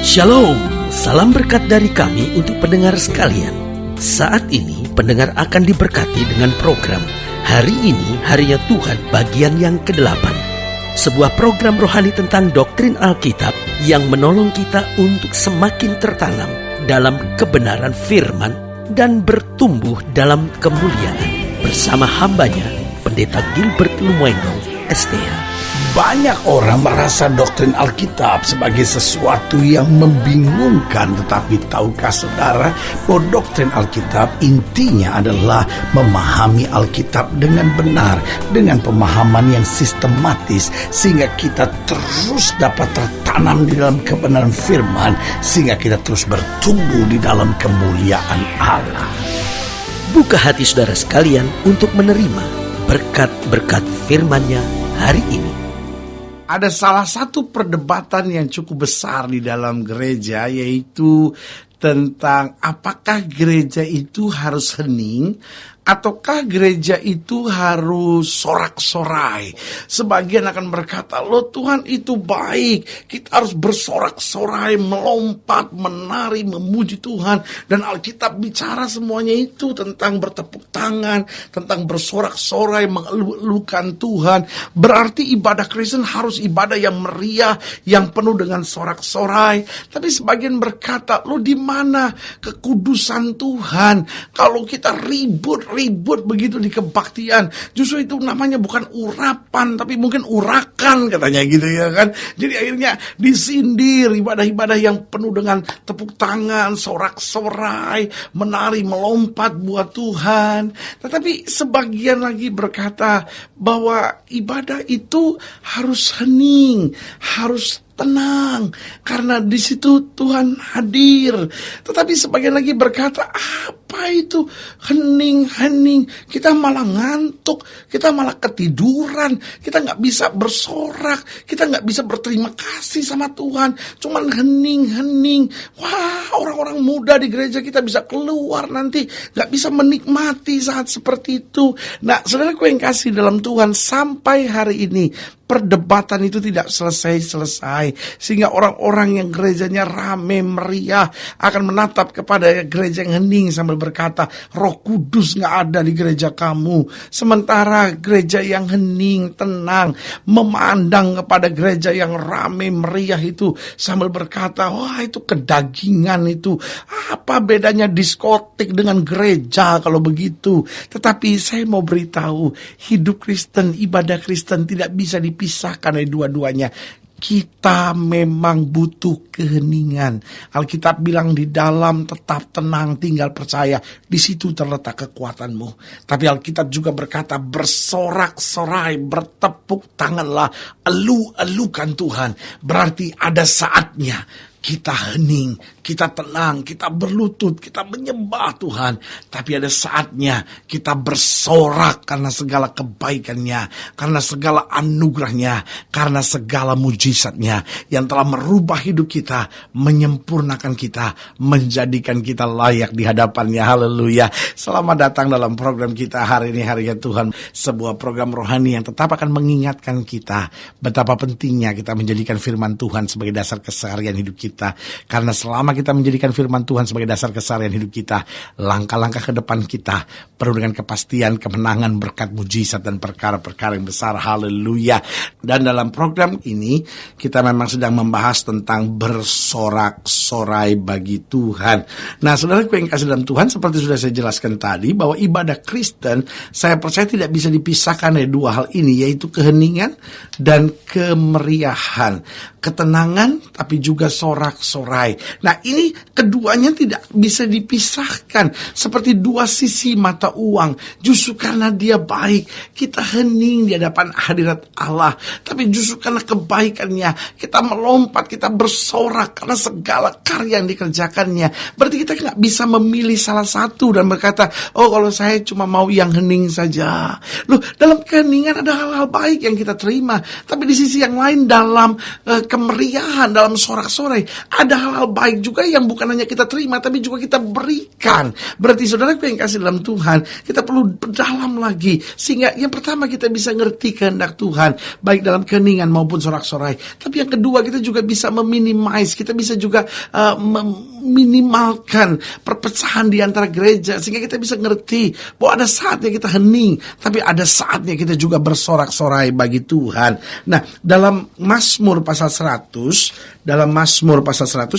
Shalom, salam berkat dari kami untuk pendengar sekalian. Saat ini pendengar akan diberkati dengan program Hari Ini Harinya Tuhan bagian yang ke-8. Sebuah program rohani tentang doktrin Alkitab yang menolong kita untuk semakin tertanam dalam kebenaran firman dan bertumbuh dalam kemuliaan. Bersama hambanya, Pendeta Gilbert Lumuendo, STH. Banyak orang merasa doktrin Alkitab sebagai sesuatu yang membingungkan. Tetapi tahukah saudara bahwa doktrin Alkitab intinya adalah memahami Alkitab dengan benar, dengan pemahaman yang sistematis, sehingga kita terus dapat tertanam di dalam kebenaran firman, sehingga kita terus bertumbuh di dalam kemuliaan Allah. Buka hati saudara sekalian untuk menerima berkat-berkat firman-Nya hari ini. Ada salah satu perdebatan yang cukup besar di dalam gereja, yaitu tentang apakah gereja itu harus hening ataukah gereja itu harus sorak-sorai. Sebagian akan berkata, loh Tuhan itu baik, kita harus bersorak-sorai, melompat, menari, memuji Tuhan. Dan Alkitab bicara semuanya itu tentang bertepuk tangan, tentang bersorak-sorai, mengeluhkan Tuhan. Berarti ibadah Kristen harus ibadah yang meriah, yang penuh dengan sorak-sorai. Tapi sebagian berkata, loh di mana kekudusan Tuhan kalau kita ribut begitu di kebaktian? Justru itu namanya bukan urapan, tapi mungkin urakan katanya gitu ya kan. Jadi akhirnya disindir ibadah-ibadah yang penuh dengan tepuk tangan, sorak-sorai, menari, melompat buat Tuhan. Tetapi sebagian lagi berkata bahwa ibadah itu harus hening, harus tenang, karena di situ Tuhan hadir. Tetapi sebagian lagi berkata, apa itu hening? Kita malah ngantuk, kita malah ketiduran, kita nggak bisa bersorak, kita nggak bisa berterima kasih sama Tuhan, cuman hening. Wah, orang-orang muda di gereja kita bisa keluar nanti, nggak bisa menikmati saat seperti itu. Nah, saudaraku yang kasih dalam Tuhan, sampai hari ini perdebatan itu tidak selesai, sehingga orang-orang yang gerejanya rame, meriah akan menatap kepada gereja yang hening sambil berkata, Roh Kudus gak ada di gereja kamu. Sementara gereja yang hening, tenang, memandang kepada gereja yang rame, meriah itu sambil berkata, wah itu kedagingan itu. Apa bedanya diskotik dengan gereja kalau begitu? Tetapi saya mau beritahu, hidup Kristen, ibadah Kristen tidak bisa dipisahkan dari dua-duanya. Kita memang butuh keheningan. Alkitab bilang di dalam tetap tenang, tinggal percaya. Di situ terletak kekuatanmu. Tapi Alkitab juga berkata bersorak-sorai, bertepuk tanganlah, elu-elukan Tuhan. Berarti ada saatnya kita hening, kita tenang, kita berlutut, kita menyembah Tuhan. Tapi ada saatnya kita bersorak karena segala kebaikannya, karena segala anugerahnya, karena segala mujizatnya yang telah merubah hidup kita, menyempurnakan kita, menjadikan kita layak di hadapannya. Haleluya. Selamat datang dalam program kita hari ini, Harinya Tuhan. Sebuah program rohani yang tetap akan mengingatkan kita betapa pentingnya kita menjadikan firman Tuhan sebagai dasar keseharian hidup kita. Karena selama kita menjadikan firman Tuhan sebagai dasar keseharian hidup kita, langkah-langkah ke depan kita penuh dengan kepastian, kemenangan, berkat, mujizat, dan perkara-perkara yang besar. Haleluya. Dan dalam program ini kita memang sedang membahas tentang bersorak-sorai bagi Tuhan. Nah, saudaraku yang kasih dalam Tuhan, seperti sudah saya jelaskan tadi, bahwa ibadah Kristen saya percaya tidak bisa dipisahkan dari dua hal ini, yaitu keheningan dan kemeriahan. Ketenangan tapi juga sorak-sorai. Nah, ini keduanya tidak bisa dipisahkan, seperti dua sisi mata uang. Justru karena dia baik, kita hening di hadapan hadirat Allah. Tapi justru karena kebaikannya, kita melompat, kita bersorak karena segala karya yang dikerjakannya. Berarti kita nggak bisa memilih salah satu dan berkata, oh kalau saya cuma mau yang hening saja. Loh, dalam keheningan ada hal-hal baik yang kita terima. Tapi di sisi yang lain, dalam kemeriahan, dalam sorak-sorai, ada hal-hal baik juga yang bukan hanya kita terima, tapi juga kita berikan. Berarti saudaraku yang kasih dalam Tuhan, kita perlu berdalam lagi, sehingga yang pertama kita bisa ngerti kehendak Tuhan, baik dalam keheningan maupun sorak-sorai. Tapi yang kedua, kita juga bisa meminimize, kita bisa juga meminimalkan perpecahan di antara gereja, sehingga kita bisa ngerti bahwa ada saatnya kita hening, tapi ada saatnya kita juga bersorak-sorai bagi Tuhan. Nah, dalam Mazmur pasal 100,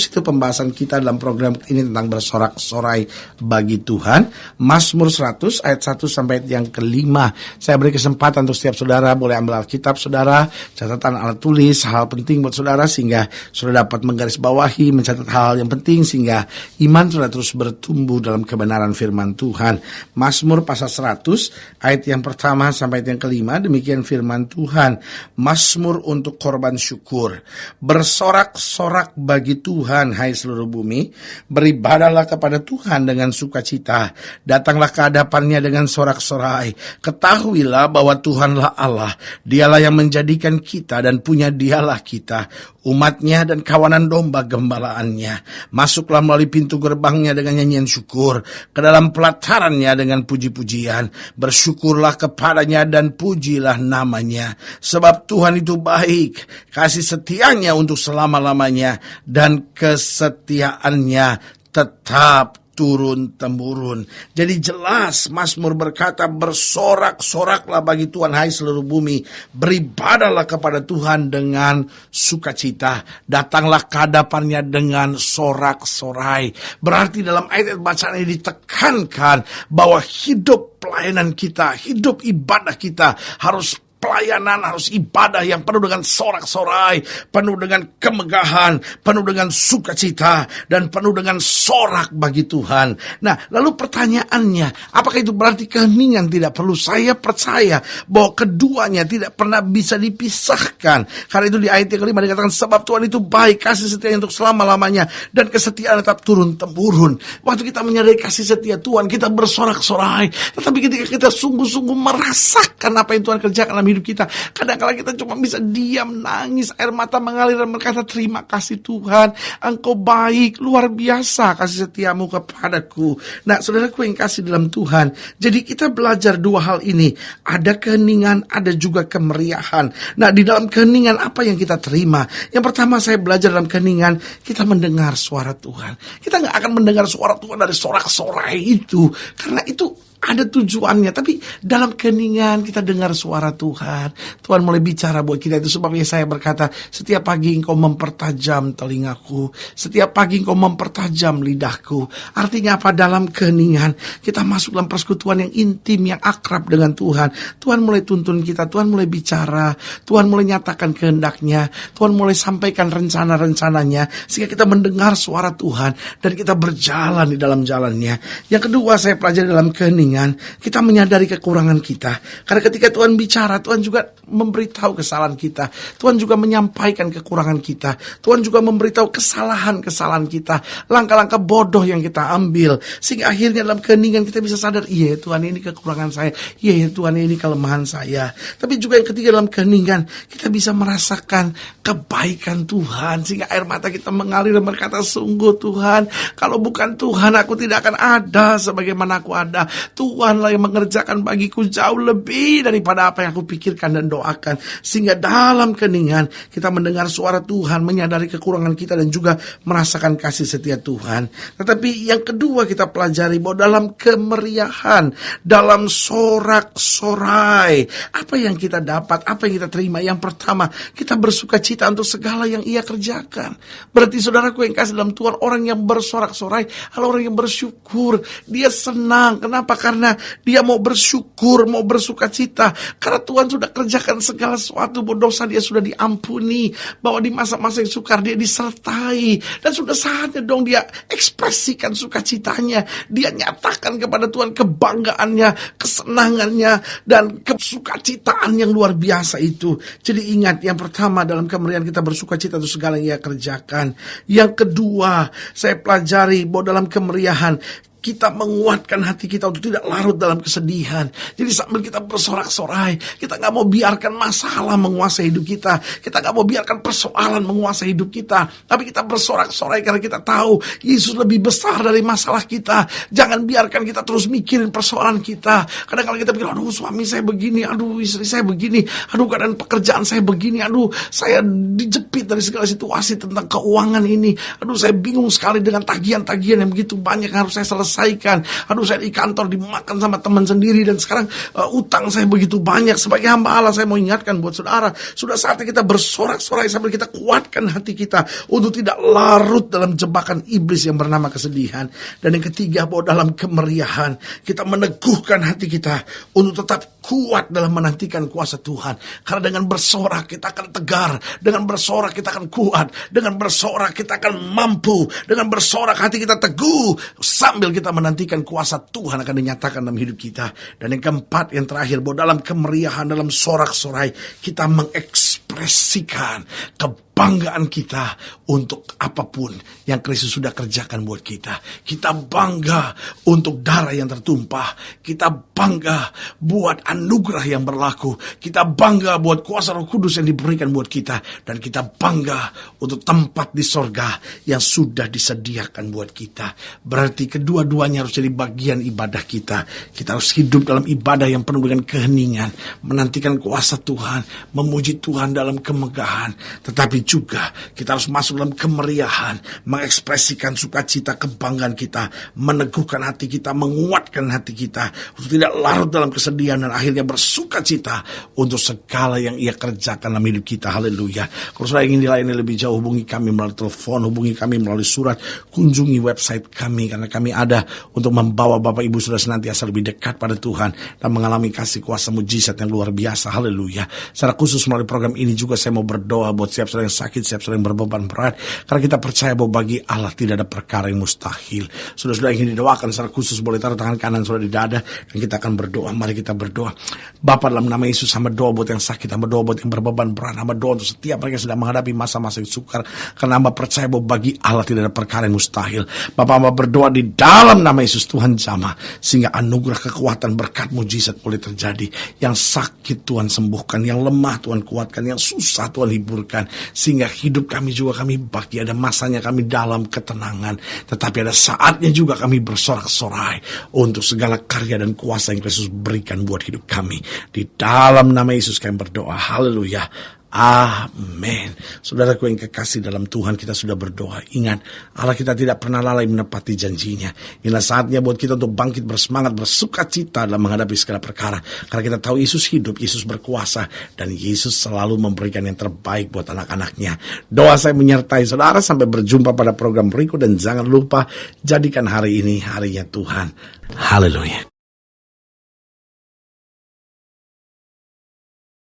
itu pembahasan kita dalam program ini tentang bersorak-sorai bagi Tuhan. Mazmur 100 ayat 1 sampai yang kelima. Saya beri kesempatan untuk setiap saudara boleh ambil Alkitab saudara, catatan alat tulis, hal penting buat saudara sehingga saudara dapat menggarisbawahi, mencatat hal yang penting sehingga iman saudara terus bertumbuh dalam kebenaran firman Tuhan. Mazmur pasal 100 ayat yang pertama sampai yang kelima, demikian firman Tuhan. Mazmur untuk korban syukur. Bersorak-sorak bagi Tuhan, hai seluruh bumi. Beribadahlah kepada Tuhan dengan sukacita. Datanglah ke hadapannya dengan sorak-sorai. Ketahuilah bahwa Tuhanlah Allah. Dialah yang menjadikan kita dan punya dialah kita, umatnya dan kawanan domba gembalaannya. Masuklah melalui pintu gerbangnya dengan nyanyian syukur, ke dalam pelatarannya dengan puji-pujian. Bersyukurlah kepadanya dan pujilah namanya. Sebab Tuhan itu baik, kasih setianya untuk selama-lamanya, dan kesetiaannya tetap turun-temurun. Jadi jelas Mazmur berkata, bersorak-soraklah bagi Tuhan, hai seluruh bumi. Beribadahlah kepada Tuhan dengan sukacita. Datanglah ke hadapannya dengan sorak-sorai. Berarti dalam ayat bacaan ini ditekankan bahwa hidup pelayanan kita, hidup ibadah kita harus pelayanan, harus ibadah yang penuh dengan sorak-sorai, penuh dengan kemegahan, penuh dengan sukacita, dan penuh dengan sorak bagi Tuhan. Nah, lalu pertanyaannya, apakah itu berarti keheningan tidak perlu? Saya percaya bahwa keduanya tidak pernah bisa dipisahkan. Karena itu di ayat yang kelima dikatakan, sebab Tuhan itu baik, kasih setia untuk selama-lamanya, dan kesetiaan tetap turun-temurun. Waktu kita menyadari kasih setia Tuhan, kita bersorak-sorai. Tetapi ketika kita sungguh-sungguh merasakan apa yang Tuhan kerjakan dalam hidup kita, kadang-kadang kita cuma bisa diam, nangis, air mata mengalir dan berkata, terima kasih Tuhan, Engkau baik, luar biasa kasih setiamu kepadaku. Nah, saudaraku yang kasih dalam Tuhan, jadi kita belajar dua hal ini, ada keheningan, ada juga kemeriahan. Nah, di dalam keheningan apa yang kita terima? Yang pertama, saya belajar dalam keheningan, kita mendengar suara Tuhan. Kita gak akan mendengar suara Tuhan dari sorak-sorai itu, karena itu ada tujuannya. Tapi dalam keheningan kita dengar suara Tuhan. Tuhan mulai bicara buat kita. Itu sebabnya saya berkata, setiap pagi Engkau mempertajam telingaku, setiap pagi Engkau mempertajam lidahku. Artinya apa? Dalam keheningan kita masuk dalam persekutuan yang intim, yang akrab dengan Tuhan. Tuhan mulai tuntun kita, Tuhan mulai bicara, Tuhan mulai nyatakan kehendaknya, Tuhan mulai sampaikan rencana-rencananya, sehingga kita mendengar suara Tuhan dan kita berjalan di dalam jalannya. Yang kedua, saya pelajari dalam keheningan, kita menyadari kekurangan kita. Karena ketika Tuhan bicara, Tuhan juga memberitahu kesalahan kita. Tuhan juga menyampaikan kekurangan kita. Tuhan juga memberitahu kesalahan-kesalahan kita, langkah-langkah bodoh yang kita ambil. Sehingga akhirnya dalam keheningan kita bisa sadar, iya Tuhan, ini kekurangan saya, iya Tuhan, ini kelemahan saya. Tapi juga yang ketiga, dalam keheningan kita bisa merasakan kebaikan Tuhan, sehingga air mata kita mengalir dan berkata, sungguh Tuhan, kalau bukan Tuhan aku tidak akan ada sebagaimana aku ada. Tuhanlah yang mengerjakan bagiku jauh lebih daripada apa yang aku pikirkan dan doakan. Sehingga dalam keheningan kita mendengar suara Tuhan, menyadari kekurangan kita dan juga merasakan kasih setia Tuhan. Tetapi yang kedua kita pelajari bahwa dalam kemeriahan, dalam sorak-sorai, apa yang kita dapat, apa yang kita terima? Yang pertama, kita bersuka cita untuk segala yang Ia kerjakan. Berarti saudaraku yang kasih dalam Tuhan, orang yang bersorak-sorai adalah orang yang bersyukur. Dia senang. Kenapa? Karena dia mau bersyukur, mau bersuka cita. Karena Tuhan sudah kerjakan segala sesuatu, bahwa dosa dia sudah diampuni, bahwa di masa-masa yang sukar dia disertai. Dan sudah saatnya dong dia ekspresikan sukacitanya. Dia nyatakan kepada Tuhan kebanggaannya, kesenangannya, dan kesukacitaan yang luar biasa itu. Jadi ingat, yang pertama dalam kemeriahan kita bersuka cita untuk segala yang Ia kerjakan. Yang kedua, saya pelajari bahwa dalam kemeriahan kita menguatkan hati kita untuk tidak larut dalam kesedihan. Jadi sambil kita bersorak-sorai, kita gak mau biarkan masalah menguasai hidup kita. Kita gak mau biarkan persoalan menguasai hidup kita. Tapi kita bersorak-sorai karena kita tahu Yesus lebih besar dari masalah kita. Jangan biarkan kita terus mikirin persoalan kita. Kadang-kadang kita pikir, aduh suami saya begini, aduh istri saya begini, aduh keadaan pekerjaan saya begini, aduh saya dijepit dari segala situasi tentang keuangan ini. Aduh saya bingung sekali dengan tagihan-tagihan yang begitu banyak yang harus saya selesaikan. Aduh saya di kantor dimakan sama teman sendiri dan sekarang utang saya begitu banyak. Sebagai hamba Allah saya mau ingatkan buat saudara, sudah saatnya kita bersorak-sorai sambil kita kuatkan hati kita untuk tidak larut dalam jebakan iblis yang bernama kesedihan. Dan yang ketiga, bahwa dalam kemeriahan kita meneguhkan hati kita untuk tetap kuat dalam menantikan kuasa Tuhan. Karena dengan bersorak kita akan tegar, dengan bersorak kita akan kuat, dengan bersorak kita akan mampu, dengan bersorak hati kita teguh sambil kita menantikan kuasa Tuhan akan dinyatakan dalam hidup kita. Dan yang keempat, yang terakhir, bahwa dalam kemeriahan, dalam sorak-sorai kita mengekspresikan kebanggaan kita untuk apapun yang Kristus sudah kerjakan buat kita. Kita bangga untuk darah yang tertumpah. Kita bangga buat anugerah yang berlaku. Kita bangga buat kuasa Roh Kudus yang diberikan buat kita. Dan kita bangga untuk tempat di sorga yang sudah disediakan buat kita. Berarti kedua-duanya harus jadi bagian ibadah kita. Kita harus hidup dalam ibadah yang penuh dengan keheningan, menantikan kuasa Tuhan, memuji Tuhan dalam kemegahan. Tetapi juga kita harus masuk dalam kemeriahan, mengekspresikan sukacita, kebanggaan kita, meneguhkan hati kita, menguatkan hati kita untuk tidak larut dalam kesedihan dan akhirnya bersukacita untuk segala yang Ia kerjakan dalam hidup kita. Haleluya. Kalau saudara ingin dilayani lebih jauh, hubungi kami melalui telepon, hubungi kami melalui surat, kunjungi website kami, karena kami ada untuk membawa Bapak Ibu Saudara senantiasa lebih dekat pada Tuhan dan mengalami kasih kuasa mujizat yang luar biasa. Haleluya. Secara khusus melalui program ini juga saya mau berdoa buat siap saudara yang sakit, siap saudara yang berbeban berat, karena kita percaya bahwa bagi Allah tidak ada perkara yang mustahil. Saudara-saudara ingin didoakan secara khusus, boleh taruh tangan kanan saudara di dada dan kita akan berdoa. Mari kita berdoa. Bapa, dalam nama Yesus, hamba doa buat yang sakit, hamba doa buat yang berbeban berat, hamba doa untuk setiap mereka yang sedang menghadapi masa-masa yang sukar, karena hamba percaya bahwa bagi Allah tidak ada perkara yang mustahil. Bapa, hamba berdoa di dalam nama Yesus, Tuhan jamah sehingga anugerah kekuatan berkat mujizat boleh terjadi. Yang sakit Tuhan sembuhkan, yang lemah Tuhan kuatkan, yang susah Tuhan hiburkan, sehingga hidup kami juga kami bagi ada masanya kami dalam ketenangan, tetapi ada saatnya juga kami bersorak-sorai untuk segala karya dan kuasa yang Kristus berikan buat hidup kami. Di dalam nama Yesus kami berdoa. Haleluya. Amin. Saudaraku yang kekasih dalam Tuhan, kita sudah berdoa. Ingat, Allah kita tidak pernah lalai menepati janjinya. Inilah saatnya buat kita untuk bangkit bersemangat, bersukacita dalam menghadapi segala perkara. Karena kita tahu Yesus hidup, Yesus berkuasa, dan Yesus selalu memberikan yang terbaik buat anak-anaknya. Doa saya menyertai saudara sampai berjumpa pada program berikut, dan jangan lupa jadikan hari ini harinya Tuhan. Haleluya.